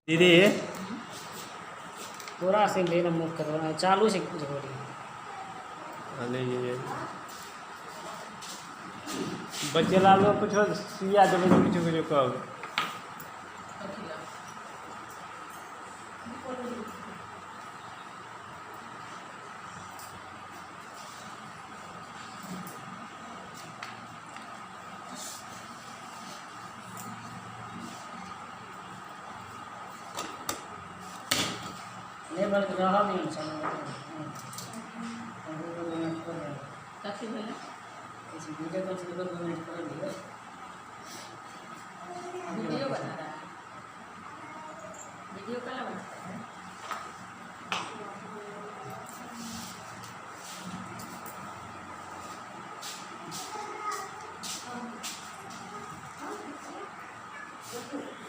दीदी पूरा से लेना मुख कर चालू से रिकॉर्डिंग અને बच्चे लाल पूछो सिया जब पूछो कुछ कब लेबर रहा नहीं चलो काफी भला इस वीडियो को सिर्फ 2 मिनट कर दिया वीडियो बना रहा है वीडियो कला बनाता है Thank you.